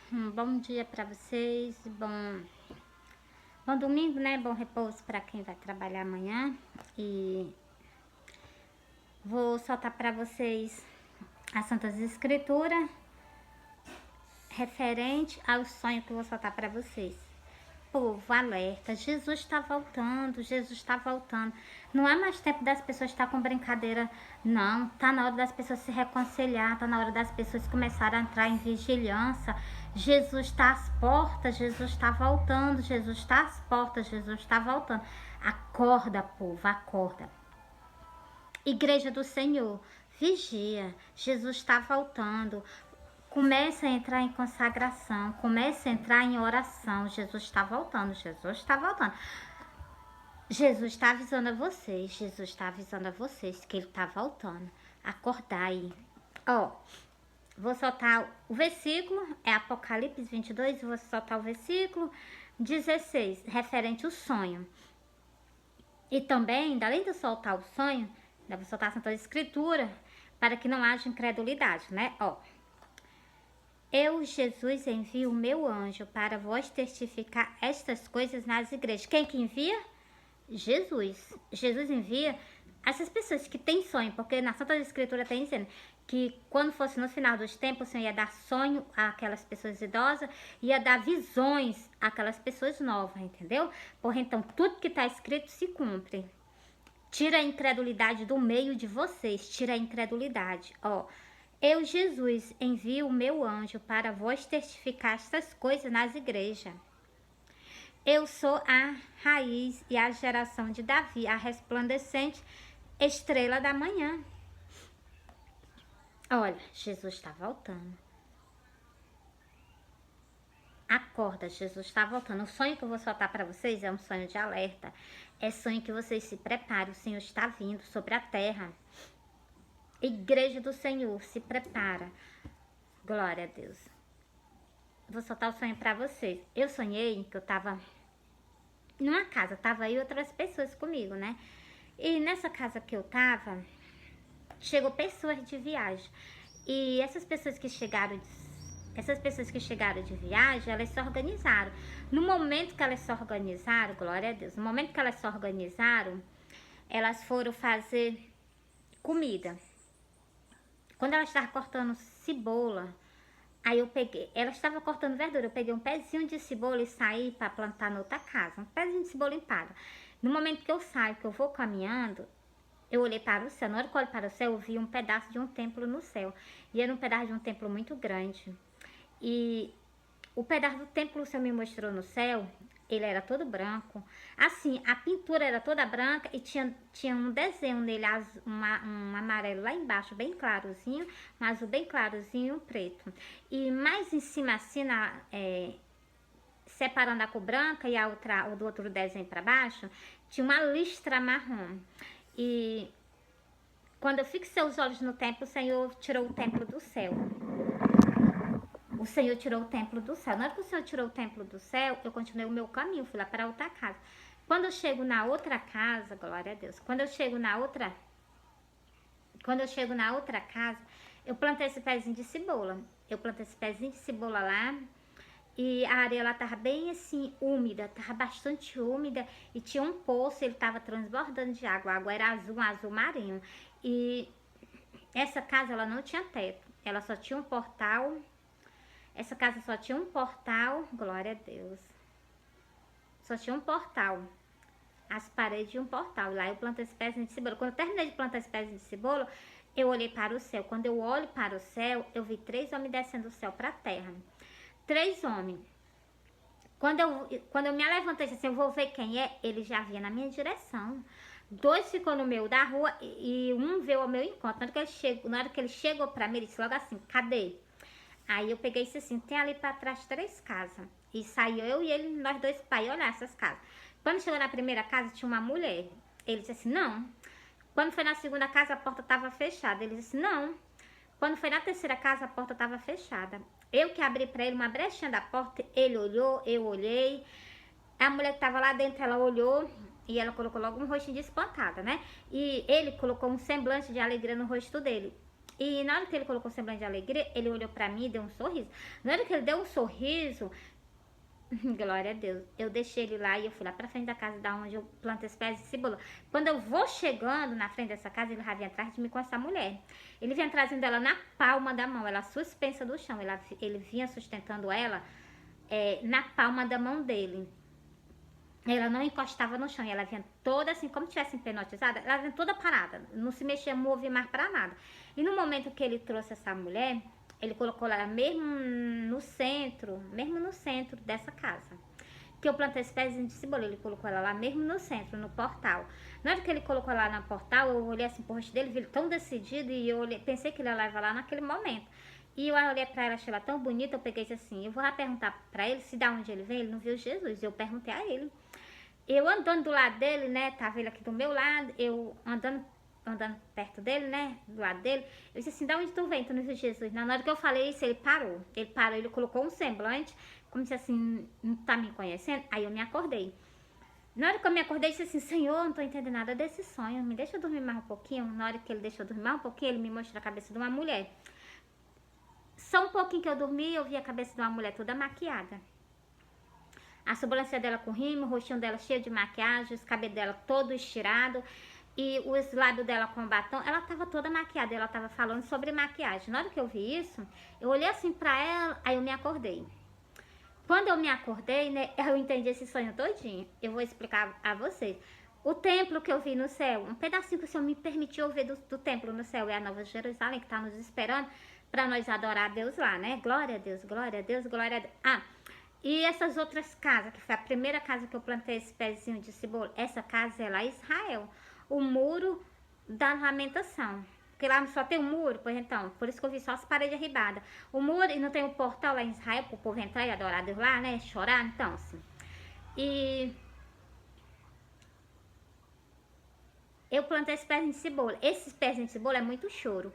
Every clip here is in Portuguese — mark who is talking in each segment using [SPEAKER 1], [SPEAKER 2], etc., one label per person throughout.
[SPEAKER 1] Bom dia para vocês, bom domingo, né? Bom repouso para quem vai trabalhar amanhã. E vou soltar para vocês as Santas Escrituras referente ao sonho que eu vou soltar para vocês. Povo, alerta, Jesus está voltando, Jesus está voltando. Não é mais tempo das pessoas estar com brincadeira, não. Tá na hora das pessoas se reconciliar, tá na hora das pessoas começarem a entrar em vigilância. Jesus está às portas, Jesus está voltando, Jesus está às portas, Jesus está voltando. Acorda, povo, acorda. Igreja do Senhor, vigia, Jesus está voltando. Comece a entrar em consagração, comece a entrar em oração. Jesus está voltando, Jesus está voltando. Jesus está avisando a vocês, Jesus está avisando a vocês que ele está voltando. Acordai. Ó, vou soltar o versículo, é Apocalipse 22, vou soltar o versículo 16, referente ao sonho. E também, além de soltar o sonho, vou soltar a Santa Escritura, para que não haja incredulidade, né? Ó. Eu, Jesus, envio o meu anjo para vos testificar estas coisas nas igrejas. Quem que envia? Jesus. Jesus envia essas pessoas que têm sonho, porque na Santa Escritura tem dizendo que quando fosse no final dos tempos, o Senhor ia dar sonho àquelas pessoas idosas, ia dar visões àquelas pessoas novas, entendeu? Por então, tudo que está escrito se cumpre. Tira a incredulidade do meio de vocês, tira a incredulidade, ó. Eu, Jesus, envio o meu anjo para vos testificar estas coisas nas igrejas. Eu sou a raiz e a geração de Davi, a resplandecente estrela da manhã. Olha, Jesus está voltando. Acorda, Jesus está voltando. O sonho que eu vou soltar para vocês é um sonho de alerta. É sonho que vocês se preparem, o Senhor está vindo sobre a terra. Igreja do Senhor, se prepara. Glória a Deus. Vou soltar o sonho para vocês. Eu sonhei que eu tava numa casa, tava aí outras pessoas comigo, né? E nessa casa que eu tava, chegou pessoas de viagem. E essas pessoas que chegaram de viagem, elas se organizaram. No momento que elas se organizaram, glória a Deus, no momento que elas se organizaram, elas foram fazer comida. Quando ela estava cortando cebola, aí eu peguei, ela estava cortando verdura, eu peguei um pezinho de cebola e saí para plantar na outra casa, um pezinho de cebola empada. No momento que eu saio, que eu vou caminhando, eu olhei para o céu. Na hora que eu olhei para o céu, eu vi um pedaço de um templo no céu. E era um pedaço de um templo muito grande. E o pedaço do templo que o Senhor me mostrou no céu, ele era todo branco. Assim, a pintura era toda branca e tinha um desenho nele, um amarelo lá embaixo, bem clarozinho, um azul bem clarozinho e um preto. E mais em cima, assim, separando a cor branca e o do outro desenho para baixo, tinha uma listra marrom. E quando eu fixei os olhos no templo, o Senhor tirou o templo do céu. O Senhor tirou o templo do céu. Na hora que o Senhor tirou o templo do céu, eu continuei o meu caminho, fui lá para outra casa. Quando eu chego na outra casa, glória a Deus, quando eu chego na outra casa, eu plantei esse pezinho de cebola. Eu plantei esse pezinho de cebola lá e a areia lá tava bem assim, úmida, tava bastante úmida e tinha um poço, ele tava transbordando de água. A água era azul, um azul marinho. E essa casa, ela não tinha teto, ela só tinha um portal. Essa casa só tinha um portal, glória a Deus. Só tinha um portal. As paredes de um portal. E lá eu plantei esse pezinho de cebola. Quando eu terminei de plantar esse pezinho de cebola, eu olhei para o céu. Quando eu olho para o céu, eu vi 3 homens descendo do céu para a terra. 3 homens. Quando eu me levantei assim, eu vou ver quem é, ele já vinha na minha direção. 2 ficou no meio da rua e um veio ao meu encontro. Na hora que ele chegou para mim, ele disse logo assim, cadê? Aí eu peguei e disse assim, tem ali para trás 3 casas. E saiu eu e ele, nós dois para ir olhar essas casas. Quando chegou na primeira casa, tinha uma mulher. Ele disse assim, não. Quando foi na segunda casa, a porta estava fechada. Ele disse, não. Quando foi na terceira casa, a porta estava fechada. Eu que abri para ele uma brechinha da porta, ele olhou, eu olhei. A mulher que estava lá dentro, ela olhou e ela colocou logo um rostinho de espantada, né? E ele colocou um semblante de alegria no rosto dele. E na hora que ele colocou o semblante de alegria, ele olhou pra mim e deu um sorriso. Na hora que ele deu um sorriso, glória a Deus, eu deixei ele lá e eu fui lá pra frente da casa da onde eu planto esse pé de cebola. Quando eu vou chegando na frente dessa casa, ele já vinha atrás de mim com essa mulher. Ele vinha trazendo ela na palma da mão, ela suspensa do chão. Ele vinha sustentando ela na palma da mão dele. Ela não encostava no chão, e ela vinha toda assim, como se tivesse hipnotizada, ela vinha toda parada, não se mexia, movia mais pra nada. E no momento que ele trouxe essa mulher, ele colocou ela mesmo no centro dessa casa. Que eu plantei esse pezinho de cebola, ele colocou ela lá mesmo no centro, no portal. Na hora que ele colocou lá no portal, eu olhei assim pro rosto dele, vi ele tão decidido, e eu pensei que ele ia levar lá naquele momento. E eu olhei pra ela, achei ela tão bonita, eu peguei e disse assim, eu vou lá perguntar pra ele se da onde ele vem, ele não viu Jesus. Eu perguntei a ele. Eu andando do lado dele, né, tava ele aqui do meu lado, eu andando perto dele, né, do lado dele, eu disse assim, da onde tu vem? Tu não viu Jesus? Na hora que eu falei isso, ele parou, ele colocou um semblante, como se assim, não tá me conhecendo, aí eu me acordei. Na hora que eu me acordei, eu disse assim, Senhor, não tô entendendo nada desse sonho, me deixa eu dormir mais um pouquinho. Na hora que ele deixou eu dormir mais um pouquinho, ele me mostrou a cabeça de uma mulher. Só um pouquinho que eu dormi, eu vi a cabeça de uma mulher toda maquiada. A sobrancelha dela com rímel, o rostinho dela cheio de maquiagem, os cabelos dela todo estirado e os lábios dela com batom. Ela tava toda maquiada, ela tava falando sobre maquiagem. Na hora que eu vi isso, eu olhei assim pra ela, aí eu me acordei. Quando eu me acordei, né, eu entendi esse sonho todinho. Eu vou explicar a vocês. O templo que eu vi no céu, um pedacinho que o Senhor me permitiu ver do templo no céu, é a Nova Jerusalém, que tá nos esperando para nós adorar a Deus lá, né? Glória a Deus, glória a Deus, glória a Deus. E essas outras casas, que foi a primeira casa que eu plantei esse pezinho de cebola, essa casa é lá em Israel, o muro da lamentação. Porque lá só tem um muro, pois então, por isso que eu vi só as paredes arribadas. O muro, e não tem um portal lá em Israel, para o povo entrar e adorar Deus lá, né, chorar, então, assim. E eu plantei esse pezinho de cebola. Esse pezinho de cebola é muito choro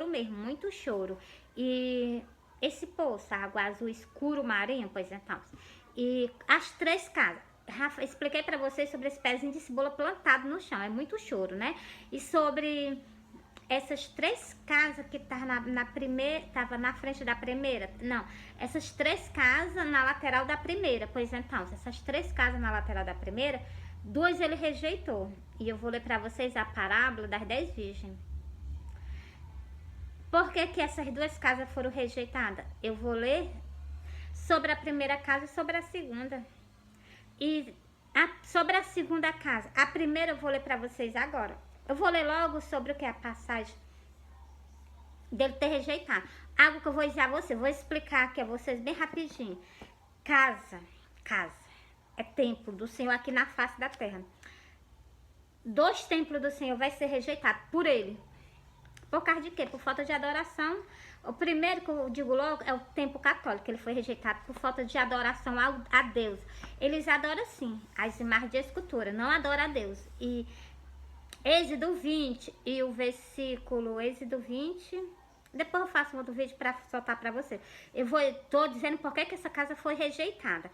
[SPEAKER 1] mesmo, muito choro. E esse poço, água azul escuro marinho, pois então. E as três casas. Rafa, expliquei pra vocês sobre esse pezinho de cebola plantado no chão, é muito choro, né? E sobre essas três casas que tava na frente da primeira, não, essas três casas na lateral da primeira, pois então, essas três casas na lateral da primeira, duas ele rejeitou. E eu vou ler pra vocês a parábola das 10 virgens. Por que que essas duas casas foram rejeitadas? Eu vou ler sobre a primeira casa e sobre a segunda. E sobre a segunda casa, a primeira eu vou ler pra vocês agora. Eu vou ler logo sobre o que é a passagem dele ter rejeitado. Algo que eu vou dizer a vocês, vou explicar aqui a vocês bem rapidinho. Casa é templo do Senhor aqui na face da terra. 2 templos do Senhor vai ser rejeitado por ele. Por causa de quê? Por falta de adoração. O primeiro que eu digo logo é o templo católico. Ele foi rejeitado por falta de adoração a Deus. Eles adoram sim as imagens de escultura, não adoram a Deus. E Êxodo 20 e o versículo Êxodo 20... Depois eu faço um outro vídeo para soltar para você. Tô dizendo por que essa casa foi rejeitada.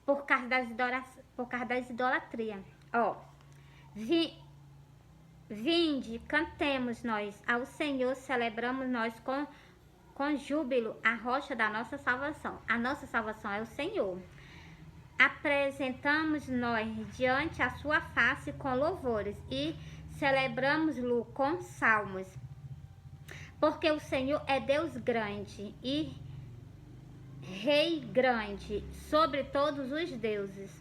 [SPEAKER 1] Por causa das idolatrias. Ó. Vinde, cantemos nós ao Senhor, celebramos nós com júbilo a rocha da nossa salvação. A nossa salvação é o Senhor. Apresentamos nós diante a sua face com louvores e celebramos-lo com salmos. Porque o Senhor é Deus grande e Rei grande sobre todos os deuses.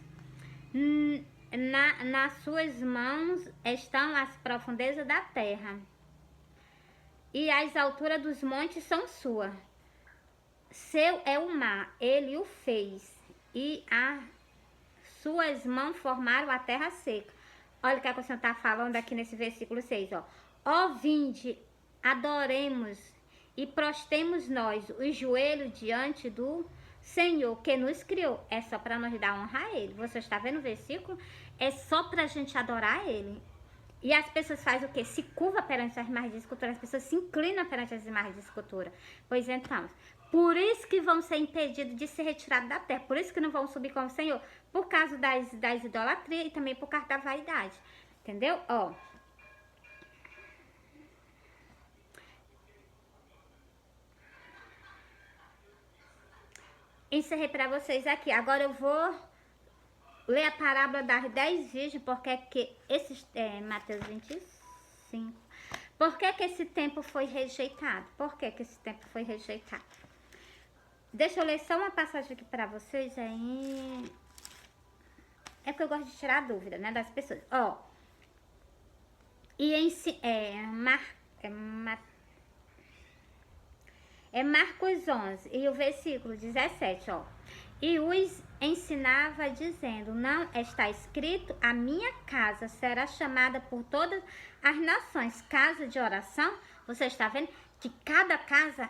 [SPEAKER 1] Nas suas mãos estão as profundezas da terra, e as alturas dos montes são suas. Seu é o mar, ele o fez, e as suas mãos formaram a terra seca. Olha o que a Senhor está falando aqui nesse versículo 6, ó. Ó vinde, adoremos e prostemos nós os joelhos diante do Senhor que nos criou. É só para nós dar honra a ele. Você está vendo o versículo? É só para a gente adorar ele. E as pessoas fazem o quê? Se curva perante as imagens de escultura. As pessoas se inclinam perante as imagens de escultura. Pois então, por isso que vão ser impedidos de ser retirados da terra. Por isso que não vão subir com o Senhor. Por causa das idolatrias e também por causa da vaidade. Entendeu? Ó. encerrei para vocês aqui. Agora eu vou ler a parábola das 10 virgens, porque é que esses, Mateus 25. Por que que esse tempo foi rejeitado? Por que que esse tempo foi rejeitado? Deixa eu ler só uma passagem aqui para vocês aí. É porque eu gosto de tirar a dúvida, né, das pessoas. Ó, e Marcos 11 e o versículo 17, ó. E os ensinava dizendo, não está escrito, a minha casa será chamada por todas as nações casa de oração? Você está vendo que cada casa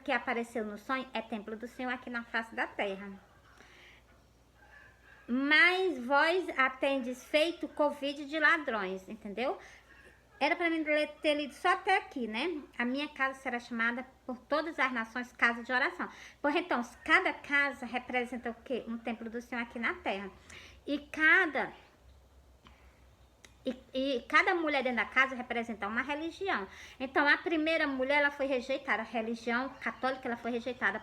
[SPEAKER 1] que apareceu no sonho é templo do Senhor aqui na face da terra. Mas vós a tendes feito covid de ladrões, entendeu? Era para mim ter lido só até aqui, né? A minha casa será chamada por todas as nações casa de oração. Porque então, cada casa representa o quê? Um templo do Senhor aqui na terra. E cada mulher dentro da casa representa uma religião. Então, a primeira mulher, ela foi rejeitada. A religião católica, ela foi rejeitada.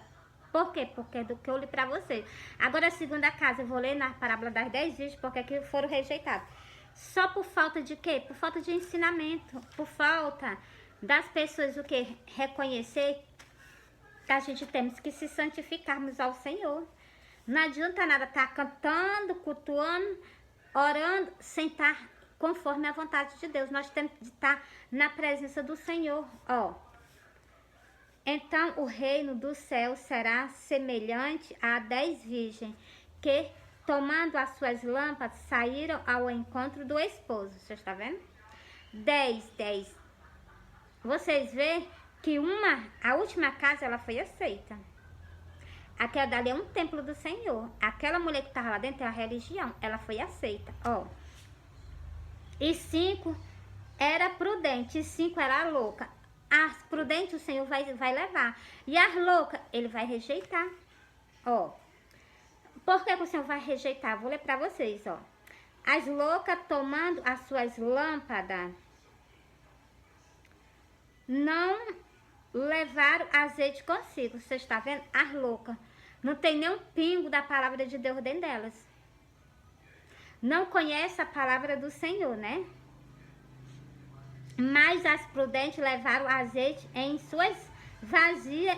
[SPEAKER 1] Por quê? Porque é do que eu li para vocês. Agora, a segunda casa, eu vou ler na parábola das 10 virgens, porque aqui foram rejeitados. Só por falta de quê? Por falta de ensinamento, por falta das pessoas o quê? Reconhecer que a gente temos que se santificarmos ao Senhor. Não adianta nada estar cantando, cultuando, orando, sem estar conforme a vontade de Deus. Nós temos que estar na presença do Senhor, ó. Então, o reino do céu será semelhante a 10 virgens que, tomando as suas lâmpadas, saíram ao encontro do esposo. Você está vendo? 10. Vocês veem que a última casa, ela foi aceita. Aquela dali é um templo do Senhor. Aquela mulher que estava lá dentro é a religião. Ela foi aceita, ó. E 5 era prudente, e 5 era louca. As prudentes o Senhor vai levar. E as loucas, ele vai rejeitar, ó. Por que o Senhor vai rejeitar? Vou ler para vocês, ó. As loucas, tomando as suas lâmpadas, não levaram azeite consigo. Você está vendo? As loucas. Não tem nem um pingo da palavra de Deus dentro delas. Não conhece a palavra do Senhor, né? Mas as prudentes levaram azeite em suas vasilhas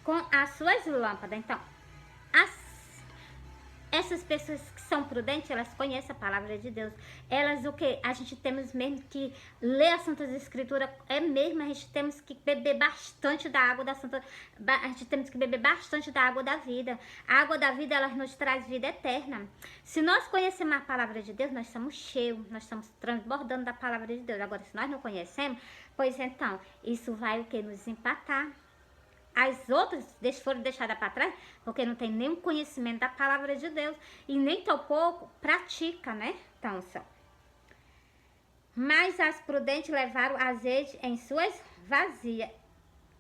[SPEAKER 1] com as suas lâmpadas. Então, essas pessoas que são prudentes, elas conhecem a palavra de Deus. Elas, o que? A gente temos mesmo que ler as Santas Escrituras. É mesmo, a gente temos que beber bastante da água da Santa... A gente temos que beber bastante da água da vida. A água da vida, ela nos traz vida eterna. Se nós conhecemos a palavra de Deus, nós estamos cheios, nós estamos transbordando da palavra de Deus. Agora, se nós não conhecemos, pois então, isso vai o que? Nos empatar. As outras foram deixadas para trás porque não tem nenhum conhecimento da palavra de Deus e nem tão pouco pratica, né? Então, só. Mas as prudentes levaram azeite em suas vasilhas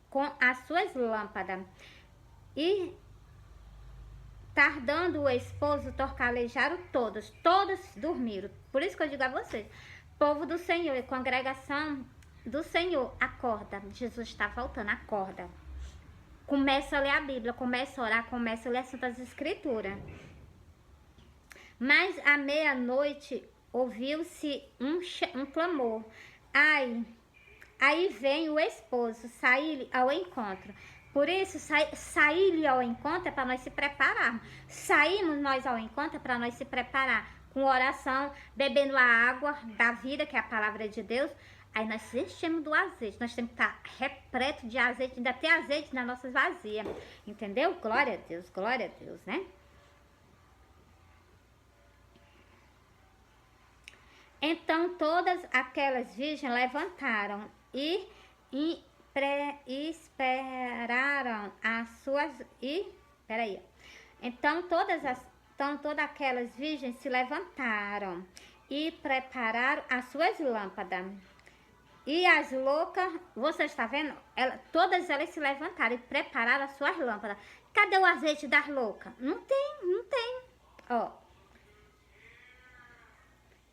[SPEAKER 1] com as suas lâmpadas. E, tardando o esposo, torcalejaram todos dormiram. Por isso que eu digo a vocês, povo do Senhor e congregação do Senhor, acorda. Jesus está voltando, acorda. Começa a ler a Bíblia, começa a orar, começa a ler as Santas Escrituras. Mas à meia-noite ouviu-se um clamor. Ai, aí vem o esposo, sair-lhe ao encontro. Por isso, sair-lhe ao encontro é para nós se prepararmos. Saímos nós ao encontro é para nós se preparar. Com oração, bebendo a água da vida, que é a palavra de Deus. Aí nós enchemos do azeite, nós temos que estar repleto de azeite, ainda tem azeite nas nossas vasilhas, entendeu? Glória a Deus, né? Então todas aquelas virgens levantaram e esperaram as suas... Então todas aquelas virgens se levantaram e prepararam as suas lâmpadas. E as loucas, você está vendo? Todas elas se levantaram e prepararam as suas lâmpadas. Cadê o azeite das loucas? Não tem. Ó.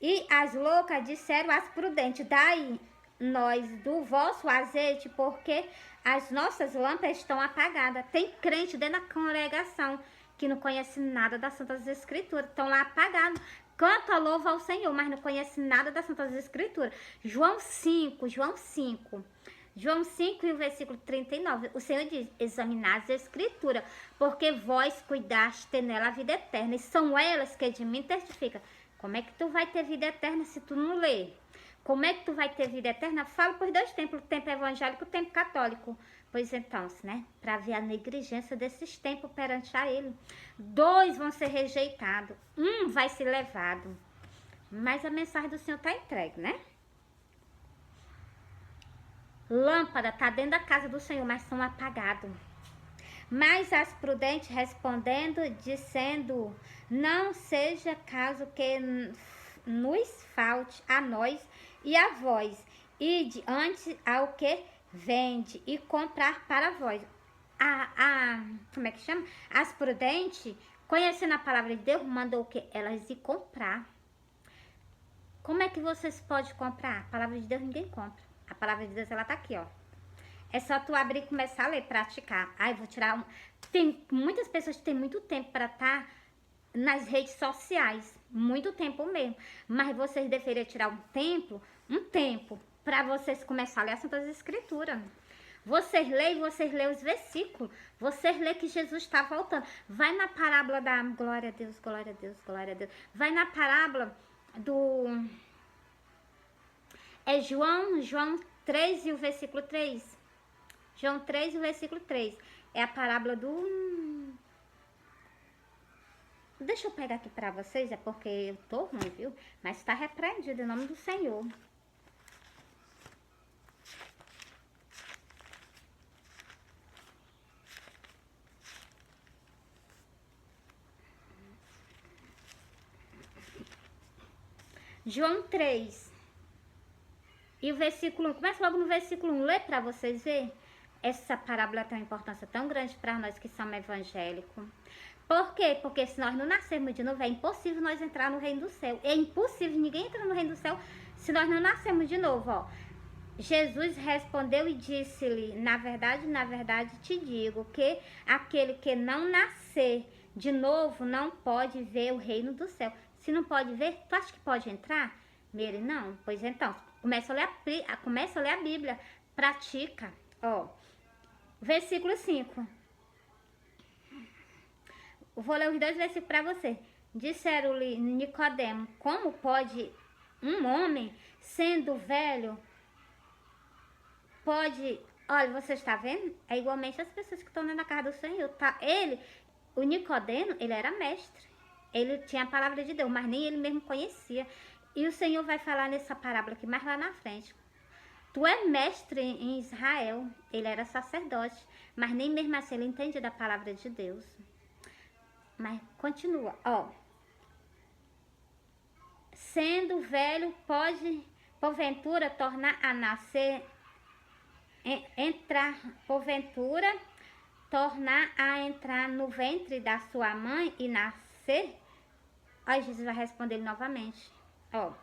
[SPEAKER 1] E as loucas disseram às prudentes, daí, nós do vosso azeite, porque as nossas lâmpadas estão apagadas. Tem crente dentro da congregação que não conhece nada das Santas Escrituras, estão lá apagados. Canta louva ao Senhor, mas não conhece nada das Santas Escrituras. João 5 e o versículo 39, o Senhor diz, examinar as Escrituras, porque vós cuidaste ter nela a vida eterna, e são elas que de mim testificam. Como é que tu vai ter vida eterna se tu não lê? Como é que tu vai ter vida eterna? Falo por dois tempos, o tempo evangélico e o tempo católico. Pois então, né? Para ver a negligência desses tempos perante a ele. 2 vão ser rejeitados, 1 vai ser levado. Mas a mensagem do Senhor está entregue, né? Lâmpada está dentro da casa do Senhor, mas são apagados. Mas as prudentes respondendo, dizendo, não seja caso que nos falte a nós e a vós, ide antes ao que vende e comprar para vós. Como é que chama? As prudentes, conhecendo a palavra de Deus, mandou o que? Elas ir comprar. Como é que vocês podem comprar? A palavra de Deus ninguém compra. A palavra de Deus, ela tá aqui, ó. É só tu abrir e começar a ler, praticar. Ai, vou tirar um... Tem muitas pessoas que têm muito tempo para estar nas redes sociais. Muito tempo mesmo. Mas vocês deveriam tirar um tempo, para vocês começarem a ler as Santas Escrituras. Vocês leem os versículos. Vocês leem que Jesus está voltando. Vai na parábola da glória a Deus, glória a Deus, glória a Deus. Vai na parábola do... É João 3 e o versículo 3. João 3 e o versículo 3. É a parábola do... Deixa eu pegar aqui pra vocês, é porque eu tô ruim, viu? Mas está repreendido em nome do Senhor. João 3. E o versículo 1. Começa logo no versículo 1. Lê pra vocês verem. Essa parábola tem uma importância tão grande para nós que somos evangélicos. Por quê? Porque se nós não nascermos de novo, é impossível nós entrar no reino do céu. É impossível, ninguém entra no reino do céu se nós não nascermos de novo, ó. Jesus respondeu e disse-lhe, na verdade te digo, que aquele que não nascer de novo não pode ver o reino do céu. Se não pode ver, tu acha que pode entrar? Mary, não. Pois então, começa a ler a Bíblia, pratica, ó. Versículo 5. Vou ler os 2 versículos para você. Disseram-lhe Nicodemo, como pode um homem, sendo velho, pode... Olha, você está vendo? É igualmente as pessoas que estão na casa do Senhor, tá? O Nicodemo, ele era mestre. Ele tinha a palavra de Deus, mas nem ele mesmo conhecia. E o Senhor vai falar nessa parábola aqui mais lá na frente. Tu é mestre em Israel. Ele era sacerdote, mas nem mesmo assim ele entendia da palavra de Deus. Mas continua, ó. Sendo velho, pode, porventura, tornar a nascer, tornar a entrar no ventre da sua mãe e nascer? Aí Jesus vai responder novamente, ó.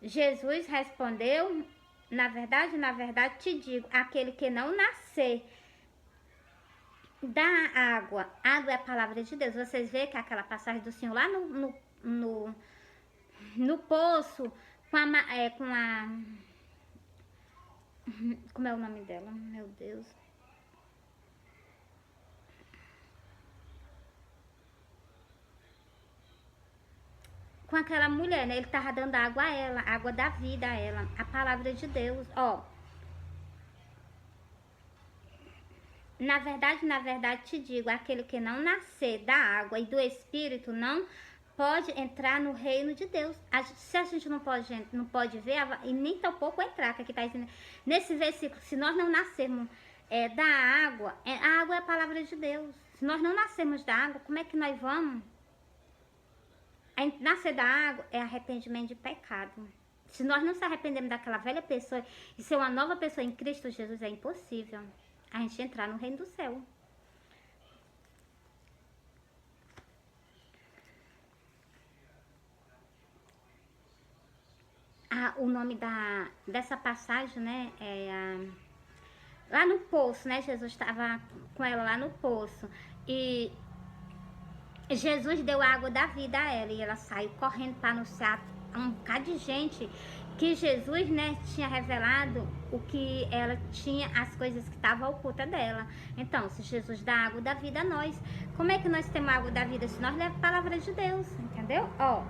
[SPEAKER 1] Jesus respondeu, na verdade te digo, aquele que não nascer da água é a palavra de Deus. Vocês veem que aquela passagem do Senhor lá no poço, como é o nome dela? Meu Deus. Com aquela mulher, né? Ele tava dando água a ela, água da vida a ela, a palavra de Deus, ó. Na verdade te digo, aquele que não nascer da água e do Espírito não pode entrar no reino de Deus. Se a gente não pode ver, e nem tampouco entrar, que aqui está dizendo nesse versículo, se nós não nascermos da água, a água é a palavra de Deus. Se nós não nascermos da água, como é que nós vamos? Nascer da água é arrependimento de pecado. Se nós não se arrependermos daquela velha pessoa e ser uma nova pessoa em Cristo Jesus, é impossível a gente entrar no reino do céu. o nome dessa passagem, né, lá no poço, né, Jesus estava com ela lá no poço, e Jesus deu a água da vida a ela, e ela saiu correndo para anunciar a um bocado de gente que Jesus, né, tinha revelado o que ela tinha, as coisas que estavam ocultas dela. Então, se Jesus dá a água da vida a nós, como é que nós temos a água da vida se nós levamos a palavra de Deus, entendeu? Ó.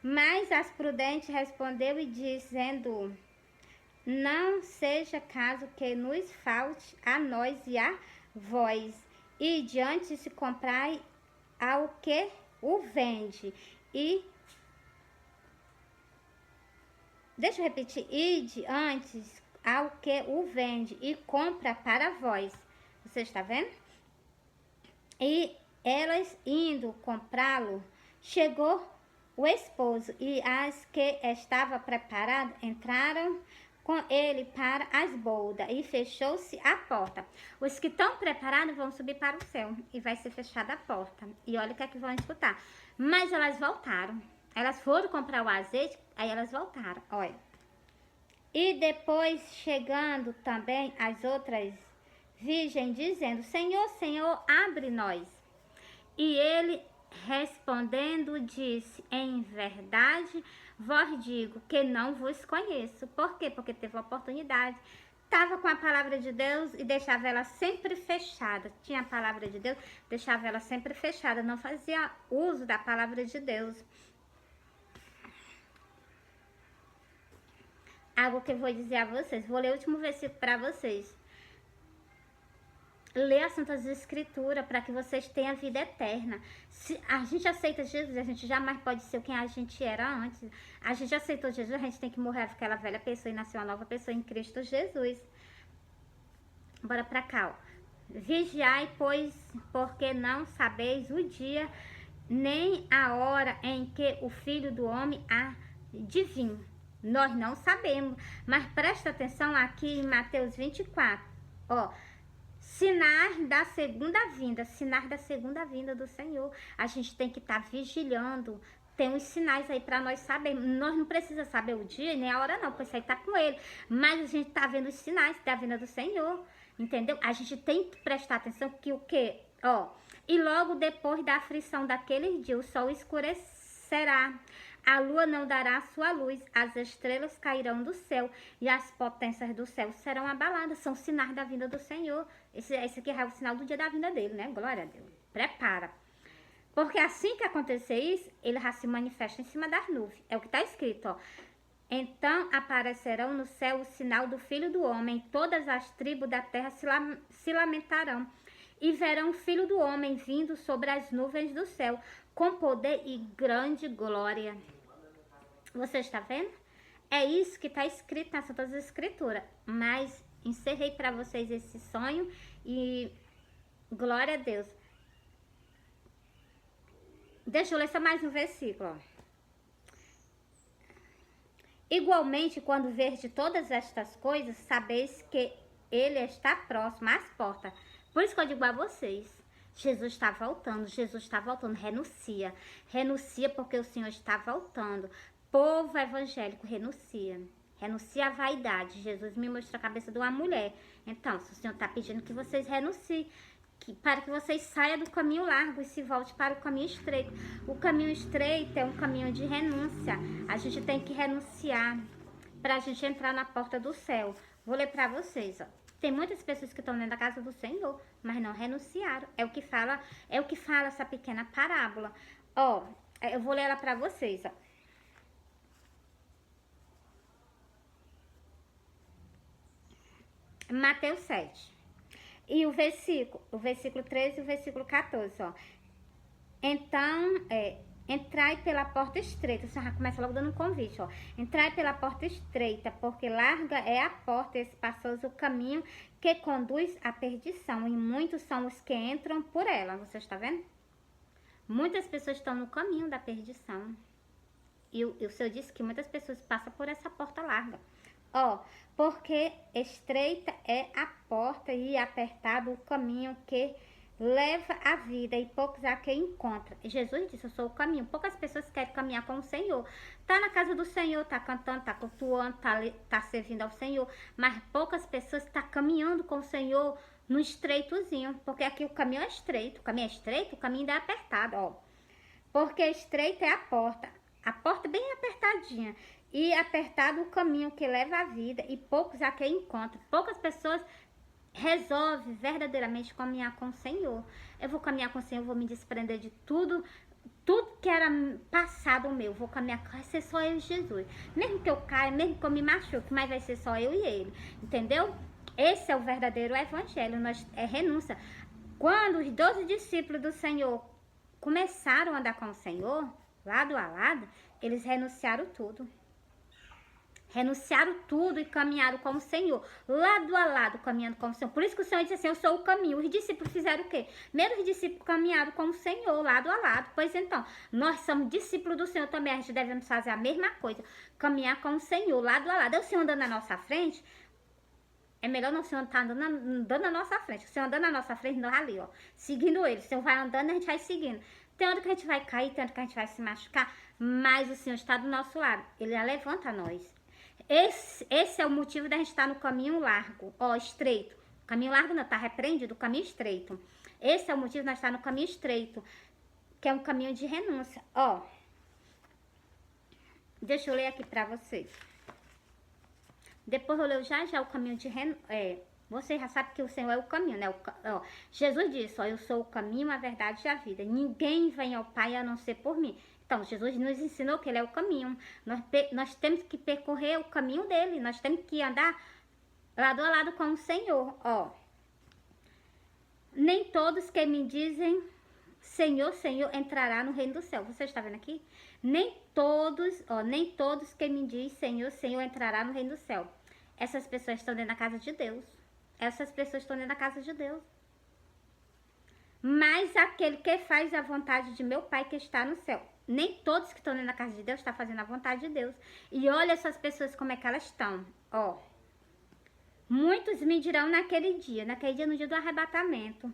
[SPEAKER 1] Mas as prudentes respondeu e dizendo: não seja caso que nos falte a nós e a vós, e diante se comprai ao que o vende. E deixa eu repetir, ide antes ao que o vende e compra para vós. Você está vendo? E elas indo comprá-lo, chegou o esposo, e as que estavam preparadas entraram com ele para as bodas, e fechou-se a porta. Os que estão preparados vão subir para o céu, e vai ser fechada a porta. E olha o que é que vão escutar. Mas elas voltaram. Elas foram comprar o azeite, aí elas voltaram, olha. E depois chegando também as outras virgens, dizendo: Senhor, Senhor, abre nós. E ele respondendo disse: em verdade vos digo que não vos conheço. Por quê? Porque teve a oportunidade, estava com a palavra de Deus e deixava ela sempre fechada. Tinha a palavra de Deus, deixava ela sempre fechada, não fazia uso da palavra de Deus. Algo que eu vou dizer a vocês, vou ler o último versículo para vocês. Lê as Santas Escrituras para que vocês tenham a vida eterna. Se a gente aceita Jesus, a gente jamais pode ser quem a gente era antes. A gente aceitou Jesus, a gente tem que morrer aquela velha pessoa e nascer uma nova pessoa em Cristo Jesus. Bora pra cá, ó. Vigiai, pois, porque não sabeis o dia nem a hora em que o Filho do Homem há de vir. Nós não sabemos, mas presta atenção aqui em Mateus 24, ó. Sinais da segunda vinda do Senhor. A gente tem que estar vigilando. Tem uns sinais aí para nós sabermos. Nós não precisamos saber o dia nem a hora não, porque isso aí tá com ele. Mas a gente tá vendo os sinais da vinda do Senhor, entendeu? A gente tem que prestar atenção que o quê? Ó, e logo depois da aflição daquele dia, o sol escurecerá. A lua não dará sua luz, as estrelas cairão do céu e as potências do céu serão abaladas. São sinais da vinda do Senhor. Esse aqui é o sinal do dia da vinda dele, né? Glória a Deus. Prepara. Porque assim que acontecer isso, ele já se manifesta em cima das nuvens. É o que está escrito, ó. Então aparecerão no céu o sinal do Filho do Homem. Todas as tribos da terra se lamentarão. E verão o Filho do Homem vindo sobre as nuvens do céu, com poder e grande glória. Você está vendo? É isso que está escrito nas Santas Escrituras. Mas encerrei para vocês esse sonho e glória a Deus. Deixa eu ler só mais um versículo. Igualmente, quando verde todas estas coisas, sabeis que ele está próximo às portas. Por isso que eu digo a vocês, Jesus está voltando, renuncia. Renuncia porque o Senhor está voltando. Povo evangélico, renuncia. Renuncia à vaidade. Jesus me mostrou a cabeça de uma mulher. Então, se o Senhor está pedindo que vocês renunciem, para que vocês saiam do caminho largo e se volte para o caminho estreito. O caminho estreito é um caminho de renúncia. A gente tem que renunciar para a gente entrar na porta do céu. Vou ler para vocês, ó. Tem muitas pessoas que estão dentro da casa do Senhor, mas não renunciaram. É o que fala essa pequena parábola. Ó, eu vou ler ela para vocês, ó. Mateus 7. E o versículo 13 e o versículo 14, ó. Então, entrai pela porta estreita. Você já começa logo dando um convite, ó. Entrai pela porta estreita, porque larga é a porta e espaçoso o caminho que conduz à perdição. E muitos são os que entram por ela. Você está vendo? Muitas pessoas estão no caminho da perdição. E o Senhor disse que muitas pessoas passam por essa porta larga. Ó, porque estreita é a porta e apertado o caminho que leva a vida e poucos a quem encontra. Jesus disse, eu sou o caminho. Poucas pessoas querem caminhar com o Senhor. Tá na casa do Senhor, tá cantando, tá cultuando, tá servindo ao Senhor, mas poucas pessoas tá caminhando com o Senhor no estreitozinho, porque aqui o caminho é estreito. O caminho é estreito, o caminho ainda é apertado, ó. Porque estreita é a porta bem apertadinha, e apertado o caminho que leva à vida, e poucos a quem encontra. Poucas pessoas resolve verdadeiramente caminhar com o Senhor. Eu vou caminhar com o Senhor, vou me desprender de tudo que era passado meu. Vou caminhar, vai ser só eu e Jesus. Mesmo que eu caia, mesmo que eu me machuque, mas vai ser só eu e ele. Entendeu? Esse é o verdadeiro evangelho, é renúncia. Quando os 12 discípulos do Senhor começaram a andar com o Senhor, lado a lado, eles renunciaram tudo. Renunciaram tudo e caminharam com o Senhor, lado a lado, caminhando com o Senhor. Por isso que o Senhor disse assim, eu sou o caminho. Os discípulos fizeram o quê? Mesmo os discípulos caminharam com o Senhor, lado a lado. Pois então, nós somos discípulos do Senhor também, a gente devemos fazer a mesma coisa. Caminhar com o Senhor, lado a lado. É o Senhor andando na nossa frente, é melhor não o Senhor estar andando na nossa frente. O Senhor andando na nossa frente, nós ali, ó, seguindo ele. O Senhor vai andando e a gente vai seguindo. Tem hora que a gente vai cair, tem hora que a gente vai se machucar, mas o Senhor está do nosso lado. Ele levanta nós. Esse é o motivo da gente estar no caminho largo, ó, estreito. Caminho largo não, tá repreendido, o caminho estreito. Esse é o motivo de nós estar no caminho estreito, que é um caminho de renúncia. Ó, deixa eu ler aqui pra vocês. Depois eu leio já o caminho de renúncia. Você já sabe que o Senhor é o caminho, né? Ó, Jesus disse, ó, eu sou o caminho, a verdade e a vida. Ninguém vem ao Pai a não ser por mim. Então, Jesus nos ensinou que ele é o caminho. Nós temos que percorrer o caminho dele. Nós temos que andar lado a lado com o Senhor. Ó, nem todos que me dizem Senhor, Senhor, entrará no reino do céu. Você está vendo aqui? Nem todos que me dizem Senhor, Senhor, entrará no reino do céu. Essas pessoas estão dentro da casa de Deus. Essas pessoas estão dentro da casa de Deus. Mas aquele que faz a vontade de meu Pai que está no céu. Nem todos que estão dentro da casa de Deus estão fazendo a vontade de Deus. E olha essas pessoas como é que elas estão. Ó. Muitos me dirão naquele dia no dia do arrebatamento.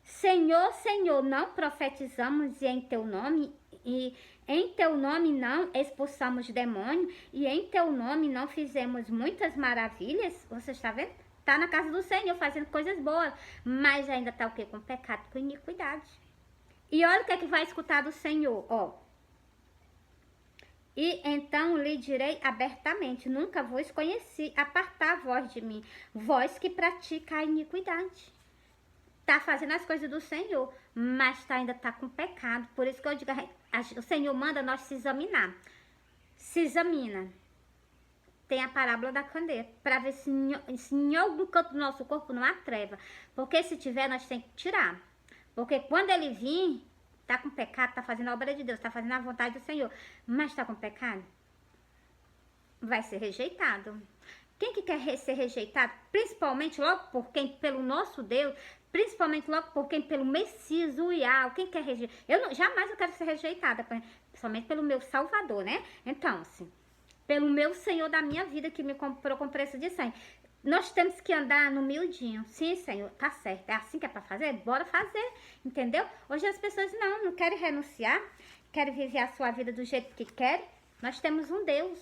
[SPEAKER 1] Senhor, Senhor, não profetizamos em teu nome? E em teu nome não expulsamos demônio? E em teu nome não fizemos muitas maravilhas? Você está vendo? Está na casa do Senhor fazendo coisas boas. Mas ainda está o quê? Com pecado, com iniquidade. E olha o que é que vai escutar do Senhor, ó. E então lhe direi abertamente, nunca vos conheci, apartar a voz de mim, vós que pratica a iniquidade. Tá fazendo as coisas do Senhor, mas ainda tá com pecado. Por isso que eu digo, o Senhor manda nós se examinar. Se examina. Tem a parábola da candeia, para ver se em algum canto do nosso corpo não há treva. Porque se tiver, nós temos que tirar. Porque quando ele vir, tá com pecado, tá fazendo a obra de Deus, tá fazendo a vontade do Senhor, mas tá com pecado, vai ser rejeitado. Quem que quer ser rejeitado? Principalmente logo por quem, pelo nosso Deus, principalmente logo por quem, pelo Messias, o Iau, quem quer rejeitar? Jamais eu quero ser rejeitada, principalmente pelo meu Salvador, né? Então, assim, pelo meu Senhor da minha vida, que me comprou com preço de sangue. Nós temos que andar no miudinho. Sim, Senhor, tá certo. É assim que é pra fazer? Bora fazer, entendeu? Hoje as pessoas não querem renunciar, querem viver a sua vida do jeito que querem. Nós temos um Deus.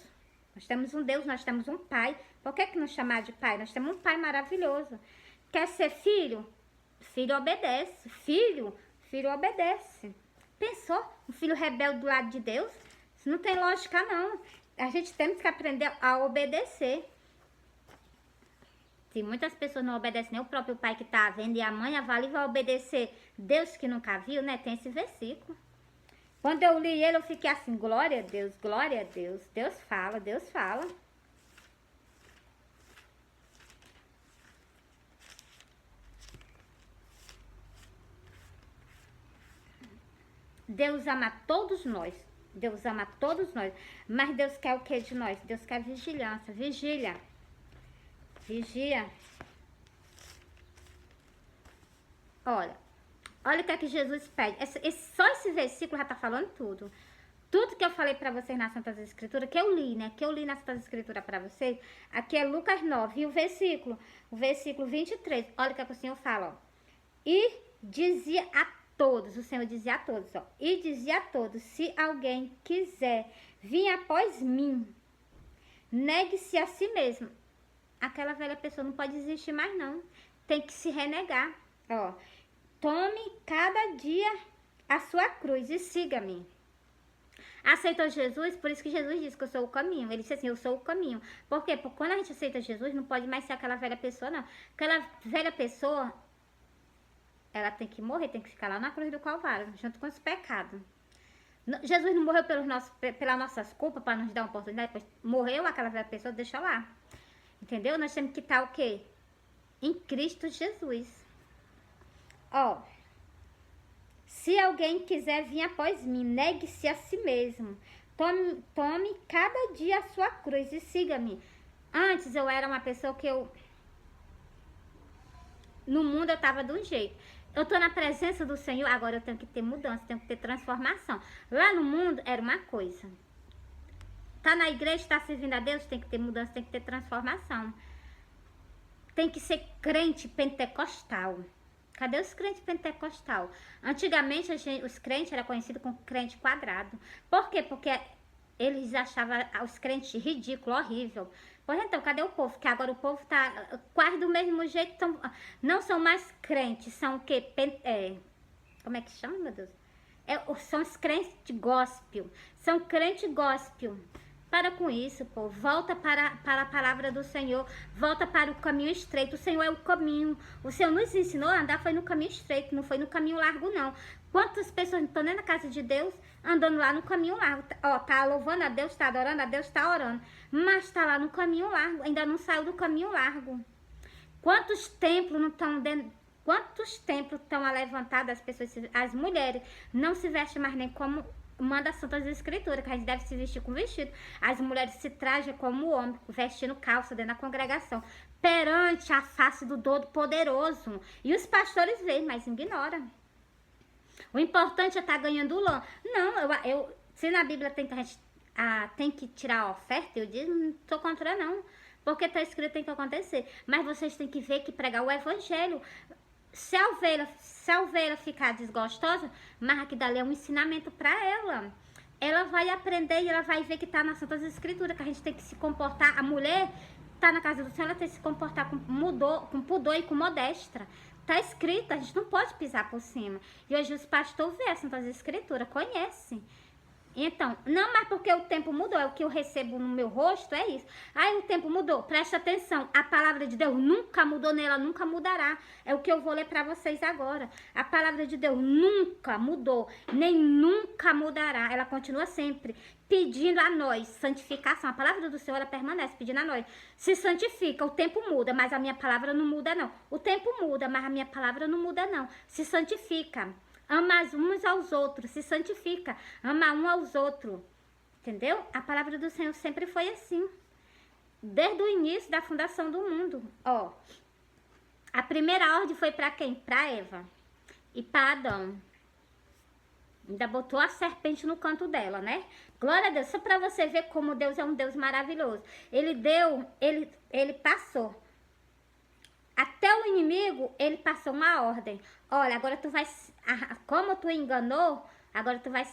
[SPEAKER 1] Nós temos um Deus, nós temos um Pai. Por que nos chamar de Pai? Nós temos um Pai maravilhoso. Quer ser filho? Filho obedece. Filho obedece. Pensou? Um filho rebelde do lado de Deus? Isso não tem lógica, não. A gente tem que aprender a obedecer. Se muitas pessoas não obedecem nem o próprio pai que tá vendo e a mãe, a Vale vai obedecer Deus que nunca viu, né? Tem esse versículo. Quando eu li ele, eu fiquei assim, glória a Deus, glória a Deus. Deus fala, Deus fala. Deus ama todos nós. Deus ama todos nós. Mas Deus quer o que de nós? Deus quer vigilância. Vigília. Vigia. Olha o que é que Jesus pede. Só esse versículo já tá falando tudo. Tudo que eu falei pra vocês nas Santas Escrituras, que eu li, né? Que eu li nas Santas Escrituras pra vocês, aqui é Lucas 9. E o versículo 23. Olha o que é que o Senhor fala, ó. E dizia a todos, o Senhor dizia a todos, ó, e dizia a todos, se alguém quiser vir após mim, negue-se a si mesmo. Aquela velha pessoa não pode existir mais não, tem que se renegar, ó. Tome cada dia a sua cruz e siga-me. Aceitou Jesus, por isso que Jesus disse que eu sou o caminho. Ele disse assim, eu sou o caminho. Por quê? Porque quando a gente aceita Jesus, não pode mais ser aquela velha pessoa, não. Aquela velha pessoa, ela tem que morrer, tem que ficar lá na cruz do Calvário, junto com os pecados. Jesus não morreu pelas nossas culpas, para nos dar uma oportunidade, depois morreu aquela velha pessoa, deixa lá. Entendeu? Nós temos que estar o quê? Em Cristo Jesus. Ó, se alguém quiser vir após mim, negue-se a si mesmo. Tome cada dia a sua cruz e siga-me. Antes eu era uma pessoa que no mundo eu estava de um jeito. Eu tô na presença do Senhor, agora eu tenho que ter mudança, tenho que ter transformação. Lá no mundo era uma coisa. Tá na igreja, tá servindo a Deus, tem que ter mudança, tem que ter transformação. Tem que ser crente pentecostal. Cadê os crentes pentecostal? Antigamente os crentes eram conhecidos como crente quadrado. Por quê? Porque eles achavam os crentes ridículo, horrível. Pois então, cadê o povo? Que agora o povo tá quase do mesmo jeito. Não são mais crentes, são o quê? Como é que chama, meu Deus? São os crentes gospel. São crentes gospel. Para com isso, povo. Volta para a palavra do Senhor. Volta para o caminho estreito. O Senhor é o caminho. O Senhor nos ensinou a andar foi no caminho estreito, não foi no caminho largo, não. Quantas pessoas estão dentro da casa de Deus andando lá no caminho largo? Ó, tá louvando a Deus, tá adorando a Deus, tá orando. Mas tá lá no caminho largo, ainda não saiu do caminho largo. Quantos templos não estão dentro... Quantos templos estão levantados, as pessoas, as mulheres não se vestem mais nem como manda as Santas Escrituras, que a gente deve se vestir com vestido. As mulheres se trajam como homem, vestindo calça dentro da congregação, perante a face do Todo-Poderoso. E os pastores veem, mas ignoram. O importante é estar ganhando lã. Não, se na Bíblia tem que tirar a oferta, eu digo, não estou contra não. Porque está escrito tem que acontecer. Mas vocês têm que ver que pregar o evangelho. Se a ovelha ficar desgostosa, mas aqui dali é um ensinamento para ela. Ela vai aprender e ela vai ver que está nas Santas Escrituras, que a gente tem que se comportar. A mulher está na casa do Senhor, ela tem que se comportar com pudor e com modéstia. Está escrito, a gente não pode pisar por cima. E hoje os pastores vê as Santas Escrituras, conhecem. Então, não, mas porque o tempo mudou, é o que eu recebo no meu rosto, é isso. Aí o tempo mudou, presta atenção, a palavra de Deus nunca mudou, nela nunca mudará. É o que eu vou ler para vocês agora. A palavra de Deus nunca mudou, nem nunca mudará. Ela continua sempre pedindo a nós santificação. A palavra do Senhor, ela permanece pedindo a nós. Se santifica, o tempo muda, mas a minha palavra não muda não. O tempo muda, mas a minha palavra não muda não. Se santifica. Ama uns aos outros, se santifica, ama um aos outros, entendeu? A palavra do Senhor sempre foi assim, desde o início da fundação do mundo. Ó, a primeira ordem foi para quem? Para Eva e para Adão. Ainda botou a serpente no canto dela, né? Glória a Deus, só para você ver como Deus é um Deus maravilhoso. Ele passou. Até o inimigo, ele passou uma ordem. Olha, agora tu vai... Como tu enganou, agora tu vai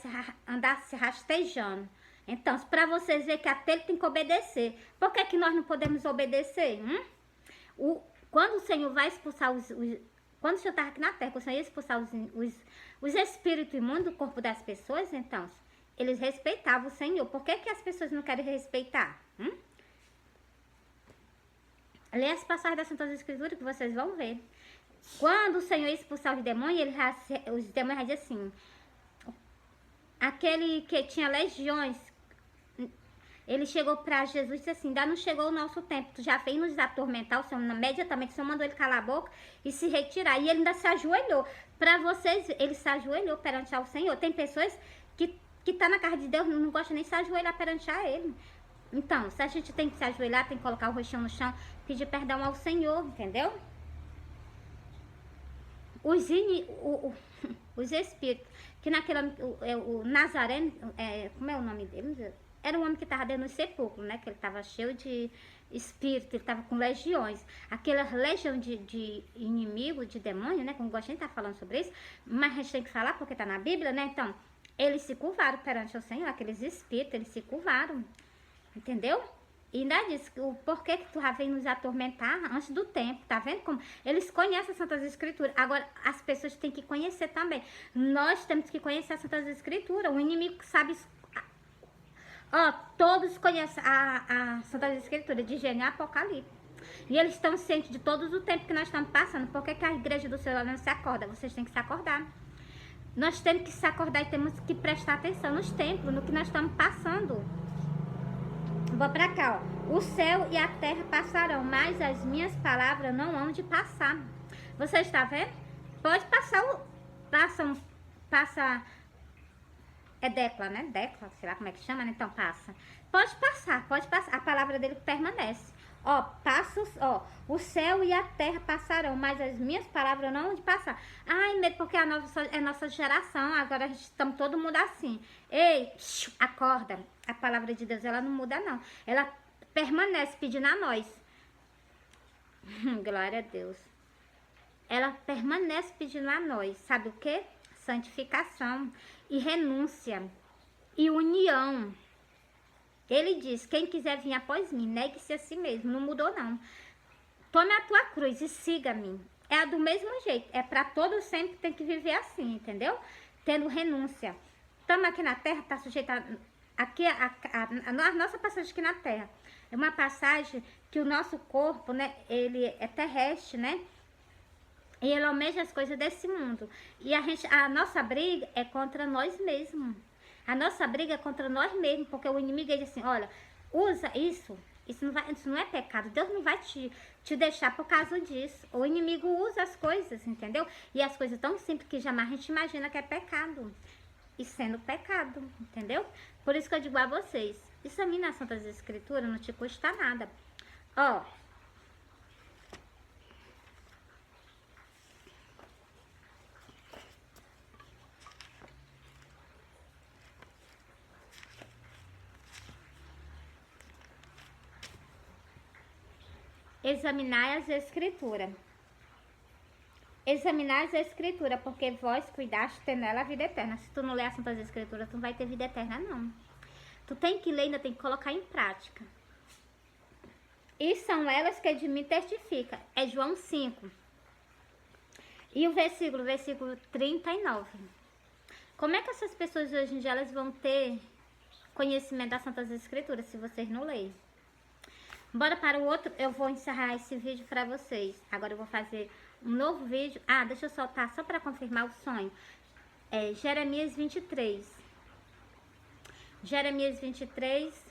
[SPEAKER 1] andar se rastejando. Então, para vocês verem que até ele tem que obedecer. Por que que nós não podemos obedecer? Quando o Senhor vai expulsar quando o Senhor estava aqui na terra, o Senhor ia expulsar os espíritos imundos do corpo das pessoas, então, eles respeitavam o Senhor. Por que que as pessoas não querem respeitar? Lê as passagens das Santas Escrituras que vocês vão ver. Quando o Senhor expulsar os demônios, os demônios diziam assim, aquele que tinha legiões, ele chegou para Jesus e disse assim, ainda não chegou o nosso tempo, tu já veio nos atormentar, o Senhor imediatamente, o Senhor mandou ele calar a boca e se retirar, e ele ainda se ajoelhou. Para vocês, ele se ajoelhou perante ao Senhor. Tem pessoas que tá na casa de Deus, não gosta nem de se ajoelhar perante a ele. Então, se a gente tem que se ajoelhar, tem que colocar o roxinho no chão, pedir perdão ao Senhor, entendeu? Os espíritos, que o Nazareno, como é o nome dele? era um homem que estava dentro do sepulcro, né? Que ele estava cheio de espírito, ele estava com legiões. Aquela legião de inimigo, de demônio, né? Como gosto de estar falando sobre isso, mas a gente tem que falar porque está na Bíblia, né? Então, eles se curvaram perante o Senhor, aqueles espíritos, eles se curvaram, entendeu? E ainda diz o porquê que tu já vem nos atormentar antes do tempo, tá vendo como? Eles conhecem as Santas Escrituras. Agora, as pessoas têm que conhecer também. Nós temos que conhecer as Santas Escrituras. O inimigo sabe. Ó, todos conhecem a Santas Escrituras, de Gênesis e Apocalipse. E eles estão cientes de todo o tempo que nós estamos passando. Por que a igreja do Senhor não se acorda? Vocês têm que se acordar. Nós temos que se acordar e temos que prestar atenção nos tempos, no que nós estamos passando. Vou pra cá, ó. O céu e a terra passarão, mas as minhas palavras não hão de passar. Você está vendo? Pode passar passa. É Decla, né? Decla, sei lá como é que chama, né? Então passa. Pode passar. A palavra dele permanece. Ó, o céu e a terra passarão, mas as minhas palavras não hão de passar. Ai, medo, porque é nossa geração, agora a gente estamos todo mundo assim. Ei, acorda. A palavra de Deus, ela não muda não. Ela permanece pedindo a nós. Glória a Deus. Ela permanece pedindo a nós. Sabe o quê? Santificação e renúncia e união. Ele diz, quem quiser vir após mim, negue-se a si mesmo. Não mudou não. Tome a tua cruz e siga-me. É do mesmo jeito. É para todos sempre tem que viver assim, entendeu? Tendo renúncia. Estamos aqui na terra, está sujeita aqui a nossa passagem aqui na terra. É uma passagem que o nosso corpo, né, ele é terrestre, né? E ele almeja as coisas desse mundo. E a nossa briga é contra nós mesmos. A nossa briga é contra nós mesmos, porque o inimigo diz assim, olha, usa isso, isso não é pecado, Deus não vai te deixar por causa disso. O inimigo usa as coisas, entendeu? E as coisas tão simples que jamais a gente imagina que é pecado. E sendo pecado, entendeu? Por isso que eu digo a vocês, examine as Santas Escrituras, não te custa nada. Ó, examinai as Escrituras. Examinai as Escrituras, porque vós cuidaste de ter nela a vida eterna. Se tu não ler as Santas Escrituras, tu não vai ter vida eterna, não. Tu tem que ler, ainda tem que colocar em prática. E são elas que de mim testificam. É João 5. E o versículo 39. Como é que essas pessoas hoje em dia elas vão ter conhecimento das Santas Escrituras se vocês não lerem? Bora para o outro, eu vou encerrar esse vídeo para vocês. Agora eu vou fazer um novo vídeo. Ah, deixa eu soltar só para confirmar o sonho. É Jeremias 23. Jeremias 23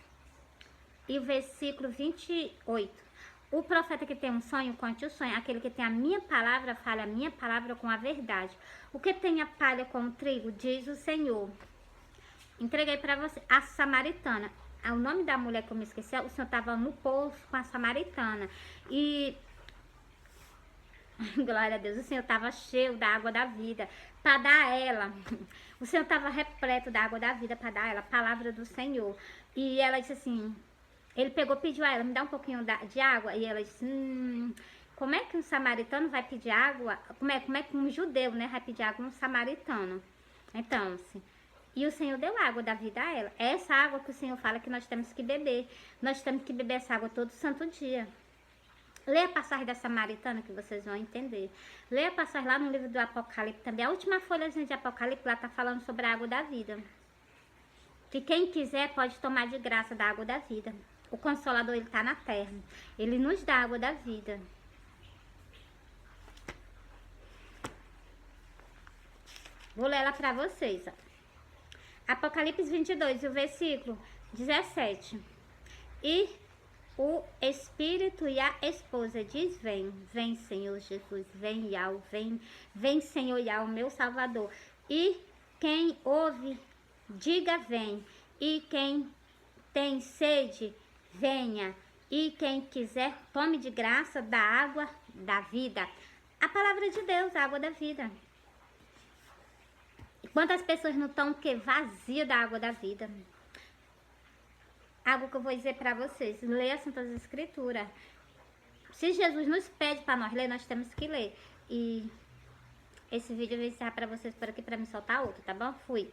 [SPEAKER 1] e o versículo 28. O profeta que tem um sonho, conte o sonho. Aquele que tem a minha palavra, fale a minha palavra com a verdade. O que tem a palha com o trigo, diz o Senhor. Entreguei para você. A samaritana. O nome da mulher que eu me esqueci, o Senhor estava no poço com a samaritana. E, glória a Deus, o Senhor estava cheio da água da vida para dar a ela. O Senhor estava repleto da água da vida para dar a ela, a palavra do Senhor. E ela disse assim, ele pegou, pediu a ela, me dá um pouquinho de água. E ela disse, como é que um samaritano vai pedir água? Como é que um judeu, né, vai pedir água a um samaritano? Então, assim... E o Senhor deu água da vida a ela. É essa água que o Senhor fala que nós temos que beber. Nós temos que beber essa água todo santo dia. Leia a passagem da samaritana que vocês vão entender. Leia a passagem lá no livro do Apocalipse também. A última folhazinha de Apocalipse lá está falando sobre a água da vida. Que quem quiser pode tomar de graça da água da vida. O Consolador, ele está na terra. Ele nos dá a água da vida. Vou ler ela para vocês, ó. Apocalipse 22, o versículo 17. E o Espírito e a esposa diz, vem, vem Senhor Jesus, vem Yahweh, vem Senhor Yahweh, meu Salvador. E quem ouve, diga vem. E quem tem sede, venha. E quem quiser, tome de graça da água da vida. A palavra de Deus, a água da vida. Quantas pessoas não estão vazias da água da vida? algo que eu vou dizer pra vocês. Leia as Santas Escrituras. Se Jesus nos pede pra nós ler, nós temos que ler. E esse vídeo eu vou encerrar pra vocês por aqui, pra me soltar outro, tá bom? Fui!